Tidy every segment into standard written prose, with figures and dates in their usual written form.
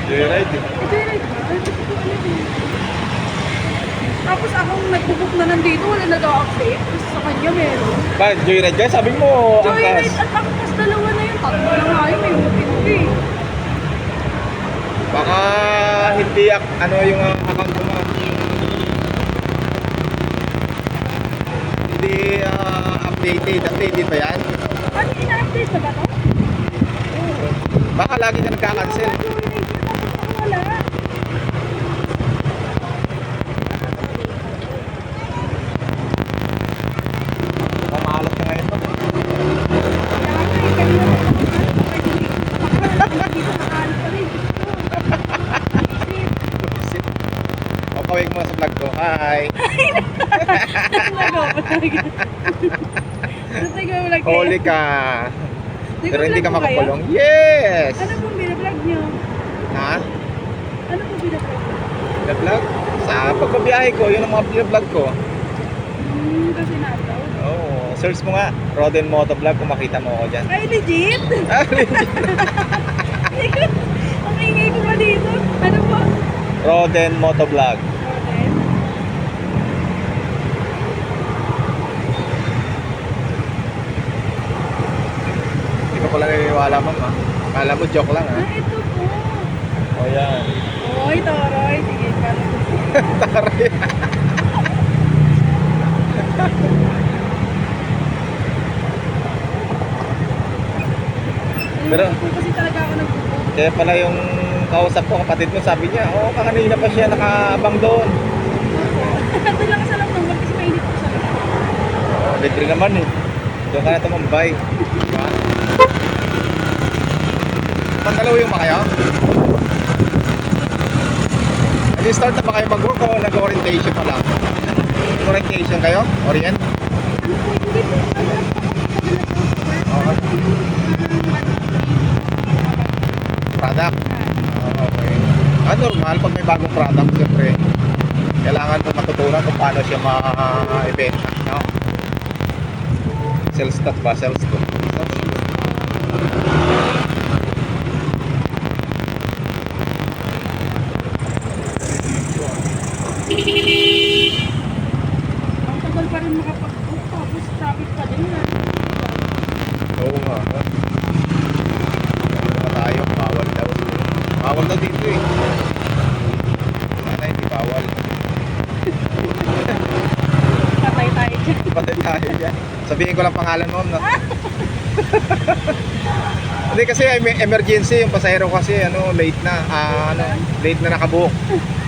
Joyride eh. Joyride ba? Ay, hindi ko alam eh. Tapos akong nag-book na nandito, wala nag-a-update. Tapos sa kanya meron. Bakit? Joyride ka? Sabi mo, Joyride angkas. at angkas dalawa na yun. Tatlo lang nga yun, may umuti-uti. Baka hindi ano yung account mo. Hindi updated. Updated ba yan? Ano, ina-update na ba to? Baka lagi ka nagka-cancel. Joyride yun, tapos ako wala. Mamahalat ka ngayon. Kaya nga eh, kanina pa ako dito makahalit pa rin. Isip. O, kawig mo sa vlog ko. Hi! Huli ka! Pero hindi ka makakulong. Yes! Ano pong binablog niyo? Ha? Ano pong binablog niyo? Vlog? Sa pagbabiyahe ko, yun ang mga vlog ko. Kasi na-upload. Oo, search mo nga, Roden Motovlog kung makita mo ako dyan. Ay, legit? Ang ingay ko pa dito. Ano po? Roden Motovlog. Roden. Hindi ko pala naniniwala, ma'am, ha? Akala mo joke lang, ha? Ah, ito po. O yan. Oy, Toroy. Sige, paano? Tari. Pero- Kasi talaga ako nag-book. Kaya pala yung kausap ko, kapatid mo, sabi niya, oh, kanina pa siya nakaabang doon. Doon lang sa lang naman kasi mainit ko sa labas. Oh, libre naman eh. Doon ka na tumambay. Diba? Pagkalawin mo kayo? Nag-start na ba kayo mag-work o nag-orientation pa lang? Orientation kayo? Orient? Ano po, hindi po. Oo. Product? Oh, okay. Normal pag may bagong product, siyempre, kailangan mo matutunan kung paano siya ma-ibenta. No? Sales talk ba? Sales talk. Ang tagal pa rin makapag-book. Tapos traffic pa din na. Oo nga. Ano tayo? Bawal daw. Bawal daw dito eh. Sana hindi bawal. Patay tayo dyan. Patay tayo dyan. Sabihin ko lang pangalan mo, no? Hindi kasi may emergency yung pasahero kasi late na. Late na nakabook.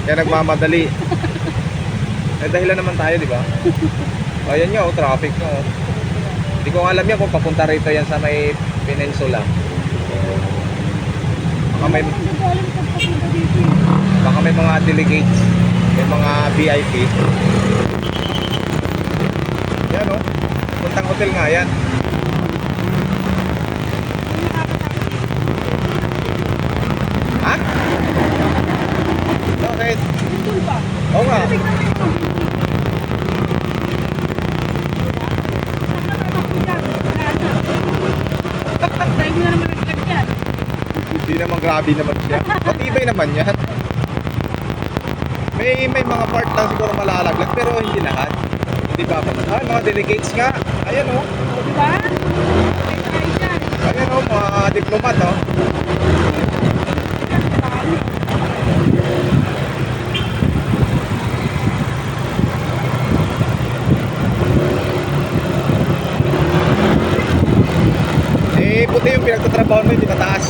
Kaya nagmamadali. Eh dahilan naman tayo, di ba? Ayan nga, traffic no. Hindi ko alam yan kung papunta rito yan sa may peninsula. Baka may, Hindi ko alam kung papunta dito eh. baka may mga delegates, may mga VIP. Yan o, puntang hotel nga yan. Ha? Bakit? Doon pa. Oo nga. Tignan mo yung nakakatakbo dyan. Tayo mo na naman naglag yan. Hindi naman grabe naman siya. Matibay naman yan. May mga part lang siguro malalaglag pero hindi lahat. Hindi ba pa? Mga delegates nga. Ayan o. O, diba? Patay tayo dyan. Ayan o, mga diplomat o. Dami. Eh, puti yung pinagtatrabaho mo, hindi mataas.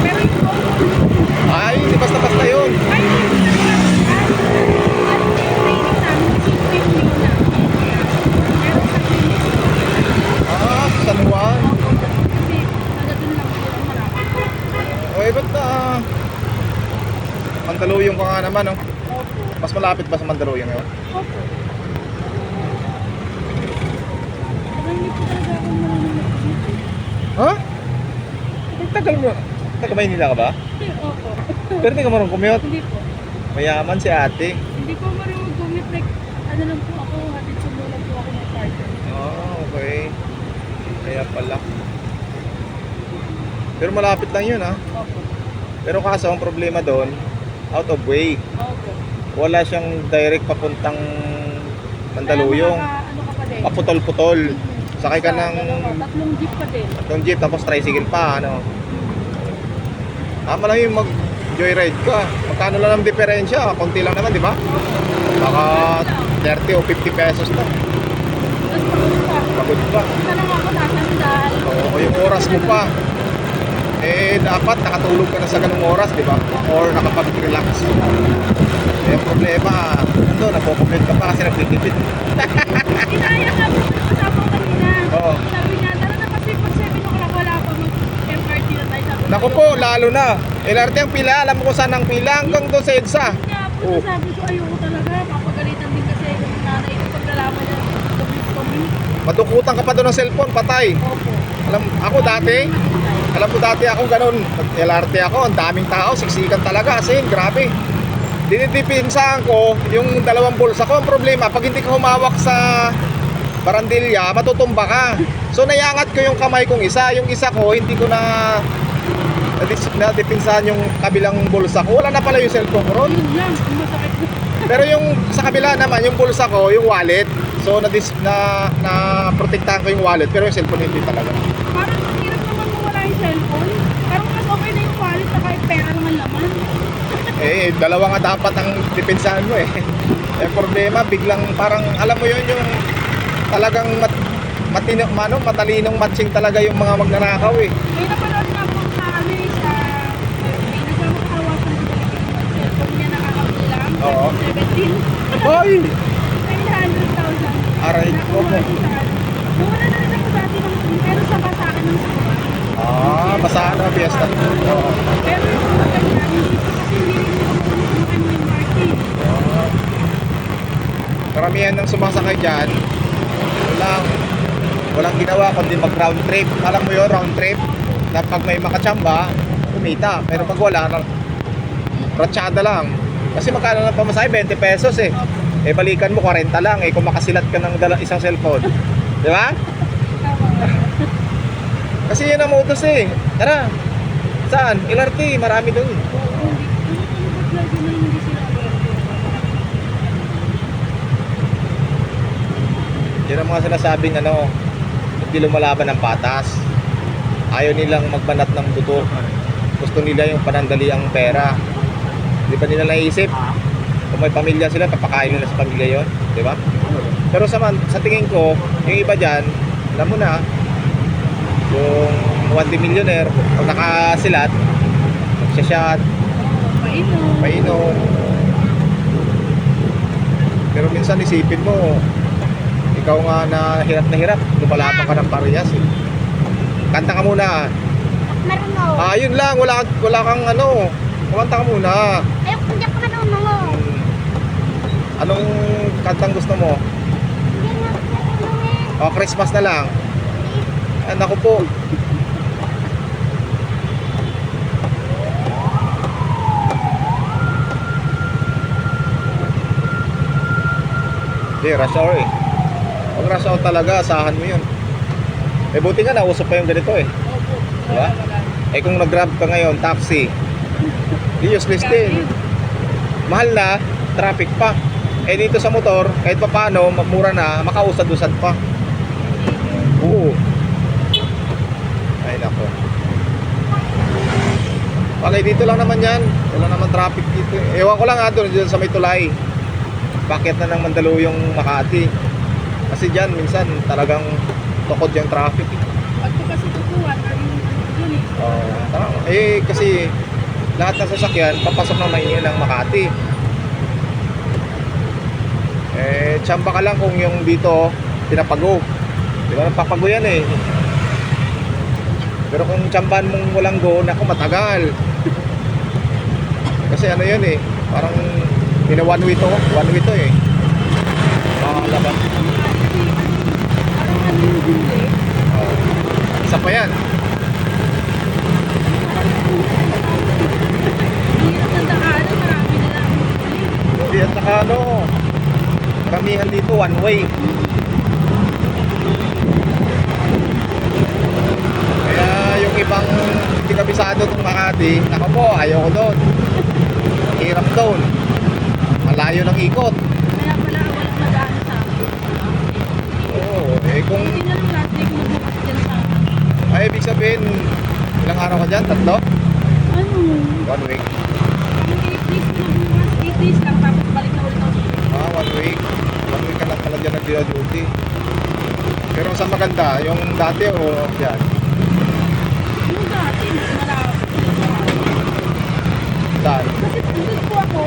Pero yung phone, Ay, hindi basta-basta yun. ay, hindi ko talaga. Ano yung training namin? Kasi 15 na. Pero sa clinic, San Juan. kasi taga dun lang yun ang malapit. O, ba't Mandaluyong ka nga naman, no? Opo. Mas malapit ba sa Mandaluyong yun? Opo. Pero hindi po talaga ako marunong mag-commute. Ha? Ang tagal mo. Taga Maynila ka ba? Opo. Pero hindi ka marunong commute. Hindi po. Mayaman si ate. Hindi po marunong mag-commute. Like, ano lang po ako, hatid sumo lang po ako ng partner. Okay. Kaya pala. Pero malapit lang yun, ha? Opo. Pero kaso ang problema doon, out of way. Opo. Wala siyang direct papuntang Mandaluyong. Kaya ano ka pa din? Paputol-putol. Sakay ka ng Tatlong jeep pa din. tatlong jeep tapos tricycle pa, ano. Tama lang yung mag-joyride ka. Magkano lang ang diferensya? Konti lang naman, di ba? Baka 30 o 50 pesos na. Tapos pagod pa. Pagod pa. Isa lang ako nasandal. O yung oras mo pa. Eh, dapat nakatulog ka na sa ganung oras, di ba? Or nakapag-relax. Eh, yung problema, ito, napokomment ka pa kasi nagtitipid. Inaya ka mo kasama ko kanina. Oo. Sabi niya, tara na kasi pag 7 o'clock wala pa mag-MRT na tayo. Sabi Naku ko, po, lalo na. LRT ang pila, alam mo kung saan ang pila hanggang doon sa EDSA. Kaya po, Oo. sabi ko, ayoko talaga. Papagalitan din kasi ako ng nanay ko pag nalaman niya. Commute. Madukutan ka pa doon ng cellphone, patay. Opo. Ako dati, alam mo dati ako ganun. Pag LRT ako, ang daming tao, siksikan talaga. As in, grabe. Dinidipinsahan ko yung dalawang bulsa ko. Ang problema, pag hindi ka humawak sa barandilya, matutumba ka. So nayangat ko yung kamay kong isa. Yung isa ko, hindi ko nadipinsahan yung kabilang bulsa ko. Wala na pala yung cellphone ko ron. Yun lang, ang masakit ko. Pero yung sa kabila naman, yung bulsa ko, yung wallet. So na protektahan ko yung wallet, pero yung cellphone hindi talaga. Parang ang hirap naman mawala yung cellphone. Parang mas okay na yung wallet na kahit pera naman laman. Eh, dalawa nga dapat ang depensahan mo eh. Eh, problema, biglang parang, alam mo yun, yung talagang matalinong matching talaga yung mga magnanakaw eh. May napanood nga po sa ano eh, sa may nagkama kahawasan ng cellphone niya nakakabili lang. Oo. 17. Hoy! 900,000. Aray ko po. Nakuha din sa ano. Nawala na rin ako dati ng pero sa basakan ng suwa. Ah, basahan na fiesta. Oo. Pero yung maganda, hindi pa kasi hindi rin ako yung MRT. Karamihan ng sumasakay dyan, walang ginawa kundi mag round trip. Alam mo yun, round trip, na pag may makachamba, kumita. Pero pag wala, ratsyada lang. Kasi magkano lang pamasahe, 20 pesos eh. Eh balikan mo 40 lang eh kung makasilat ka ng isang cellphone. Di ba? Kasi yun ang utos eh. Tara. Saan? LRT, marami doon. Yun ang mga sinasabing ano, hindi lumalaban ng patas. Ayaw nilang magbanat ng buto. Gusto nila yung panandali ang pera. Di ba nila naisip? Kung may pamilya sila, papakain nila sa pamilya yon, di ba? Pero sa tingin ko, yung iba dyan, alam mo na, yung 1D millionaire, pag nakasilat, magsashot, painom. Pero minsan isipin mo, ikaw nga na hirap, lumalaban ka ng parehas eh. Kanta ka muna. Marunong. Yun lang, wala kang ano, kumanta ka muna. Ayoko hindi ako marunong. Anong kantang gusto mo? O, Christmas na lang. Naku po. Hindi, rush hour eh. Pag rush hour talaga, asahan mo yun. Eh buti nga, nausap pa yung ganito eh. Diba? Eh kung nag-grab ka ngayon, taxi, di useless din. Mahal na, traffic pa. Eh dito sa motor, kahit pa paano, mura na, makausad-usad pa. Oo. Ay nako. Bagay dito lang naman yan. Wala naman traffic dito. Ewan ko lang doon sa may tulay. Bakit na ng Mandaluyong Makati? Kasi dyan minsan talagang tukod yung traffic. Pag ko kasi tutuwa, yun eh. Kasi lahat ng sasakyan papasok ng Maynila ng Makati. Tsamba ka lang kung yung dito pinapago. Di ba napapago yan eh. Pero kung tsambahan mong walang go, naku matagal. Kasi ano yun eh, parang one way to eh. Makakalaban. Parang ano yung huli. Isa pa yan. Hirap ng daanan, marami na lang huli. Hindi at saka ano, karamihan dito one way. Kaya yung ibang Hindi kabisado itong Makati. Nako po, ayoko doon. Hirap doon. Malayo ng ikot. Kaya pala walang nadaan sa akin. Oo, eh kung... Hindi na lang last week magbukas dyan sa akin. Ay, ibig sabihin, ilang araw ka dyan? Tatlo? Ano? 1 week. Yung 8 days na bukas, 8 days lang tapos balik na ulit ako. Ah, 1 week. 1 week ka lang pala dyan nag-duty. Pero sa maganda, yung dati o yan? Yung dati, mas malapit. Saan? Kasi doon po ako,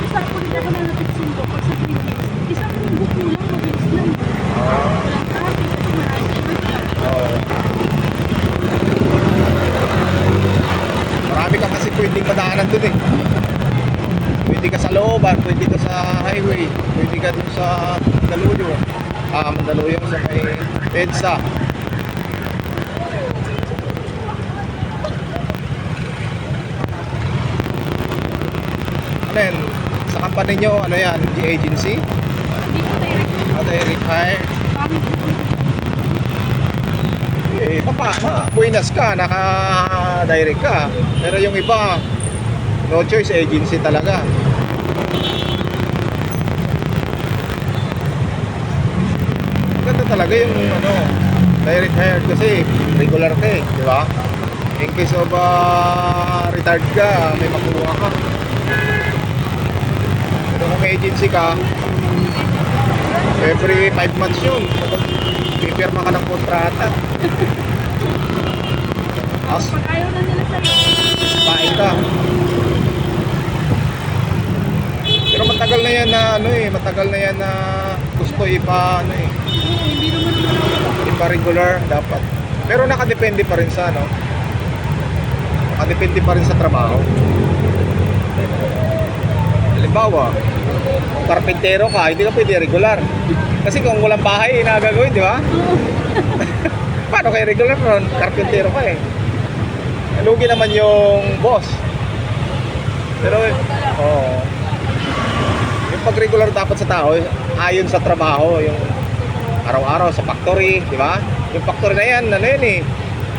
sa ako rin ako na napitsin ko pag sa 3 weeks. Isang linggo po lang, mabilis lang. Ah, Walang traffic kasi marami lang. oo. Marami ka kasi pwedeng madaanan dun eh. Pwede ka sa looban, pwede ka sa highway, pwede ka dun sa Mandaluyong. Ah, Mandaluyong sa may EDSA. Ano yan? Sa company nyo, ano yan? G-agency? Hindi ko direct na Direct hire? bakit Eh, buenas ka, naka-direct ka. Pero yung iba, no choice, agency talaga. Ganda talaga yung ano, direct hire kasi regular ka eh, di ba? In case of retired ka, may makuha ka. Pero kung may agency ka, every 5 months yun, pipirma ka ng kontrata. As, pag ayaw na nila sa'yo? pain ka. Pero matagal na yan na ano eh, matagal na yan na gusto ipa ano eh, Oo, hindi naman naman. ipa regular dapat. Pero nakadepende pa rin sa ano. Nakadepende pa rin sa trabaho. Halimbawa, kung karpentero ka, hindi ka pwede regular. Kasi kung walang bahay, nagagawin, di ba? Paano kayo regular ron? Karpentero ka eh. Lugi naman yung boss. Pero, oo. Yung pag regular dapat sa tao, ayon sa trabaho, yung araw-araw sa factory, di ba? Yung factory na yan, ano yun eh,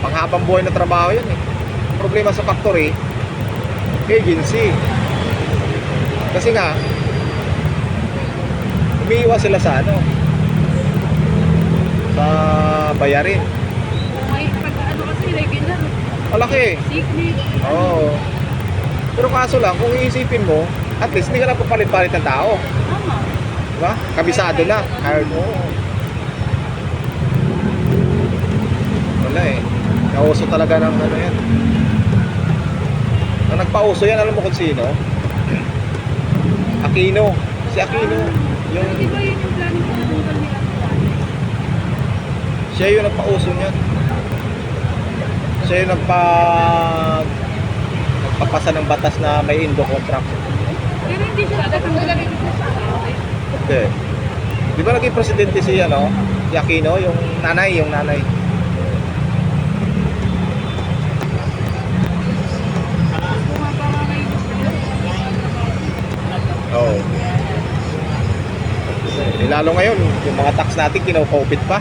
panghabang buhay na trabaho yun eh. Problema sa factory, agency. Kasi nga, umiiwas sila sa ano, sa bayarin. May pag ano kasi regular. Malaki. Sick leave. Oo. Pero kaso lang, kung iisipin mo, at least hindi ka na papalit-palit ng tao. Tama. Diba? Kabisado na. Hired mo. Wala eh. Nauso talaga ng ano yan. Ang nagpauso yan, alam mo kung sino? Aquino. Si Aquino. Pero Yung, di ba yun yung plano ko tungkol nila? siya yung nagpauso niyan. Siya yung nagpapasa ng batas na may Indo contract. Pero hindi siya tatanggalin dito sa akin. Okay. Di ba naging presidente si ano? Si Aquino, yung nanay. Bumaba nga ngayon yung Oo. Lalo ngayon, yung mga tax natin kinukupit pa.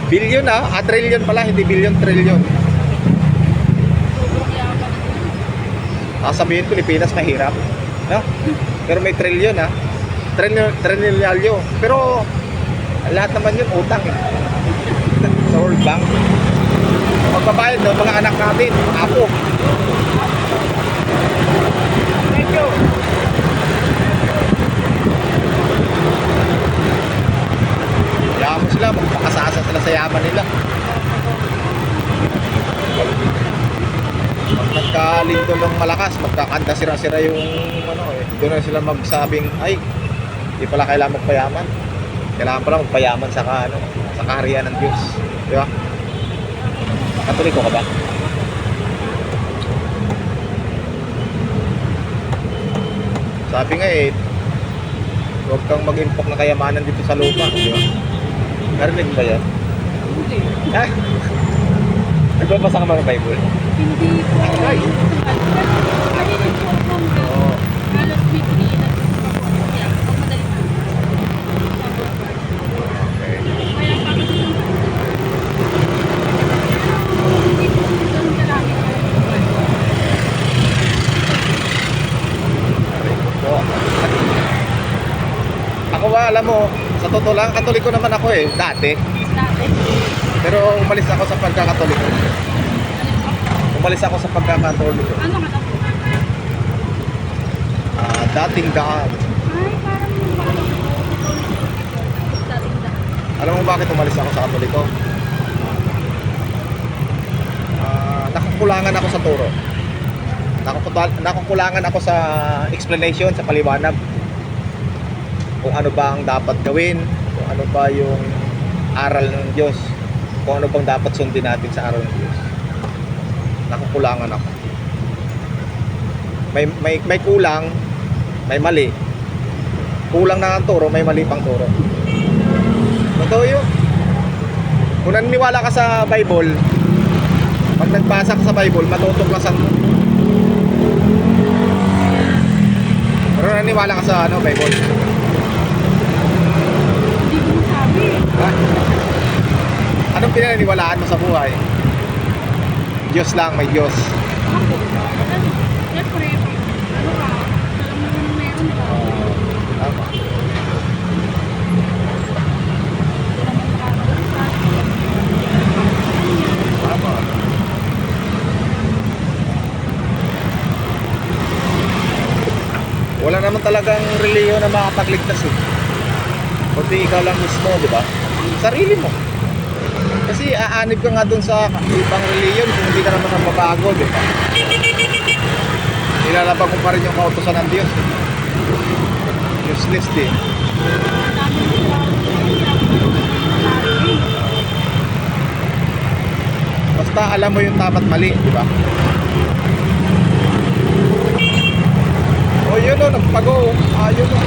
Billion trillion pala, hindi billion, trillion. sobrang yaman. Sasabihin Pilipinas mahirap, no? Pero may trillion trilyonalyo. Pero lahat naman yun utang eh. Sa World Bank. Magbabayad ng mga anak natin, mga apo. Thank you. Yaman mo sila, magpakasasa sila sa yaman nila. Pag nagkalindo ng malakas, magkakanta sira-sira yung ano eh. Doon na sila magsabing, ay, hindi pala kailangan magpayaman. Kailangan pala magpayaman sa ano, sa kaharian ng Diyos. Di ba? Katoliko ka ba? Sabi nga eh, huwag kang mag-impok na kayamanan dito sa lupa. Di ba? Narinig ba yan? Hindi. Ha? Nagbabasa ka ba ng Bible? Hindi ko. Ay. Kaninin po akong Oo. halos weekly na yeah, pag madali na. Okay. Kaya bakit hindi ko alam mo, sa totoo lang, Katoliko naman ako eh, dati. Dati. Pero umalis ako sa pagkakatoliko. Umalis ako sa pagkakatoliko. Ano ka na po? Dating daan. Ay, parang yung ano. Dating daan. Alam mo bakit umalis ako sa Katoliko? Nakukulangan ako sa turo. Nakukulangan ako sa explanation, sa paliwanag. Kung ano ba ang dapat gawin, kung ano ba yung aral ng Diyos, kung ano bang dapat sundin natin sa aral ng Diyos. Nakukulangan ako. May kulang, may mali. Kulang na ang turo, may mali pang turo. Totoo yun. Kung naniniwala ka sa Bible, pag nagbasa ka sa Bible, matutuklasan mo. Pero naniniwala ka sa Bible? Hindi ko masabi. Ha? Anong pinaniniwalaan mo sa buhay? Diyos lang, may Diyos. Ako. Siyempre, ano ka? Alam mo naman meron ka. Tama. Tama. Wala naman talagang reliyon na makapagligtas eh. Kundi ikaw lang mismo, di ba? Sarili mo. Kasi aanib ka nga dun sa ibang reliyon kung hindi ka naman mababago, di ba? Nilalabag mo pa rin yung kautosan ng Diyos. Useless din. Basta alam mo yung tama't mali, di ba? O yun o, nagpago. Ayun o.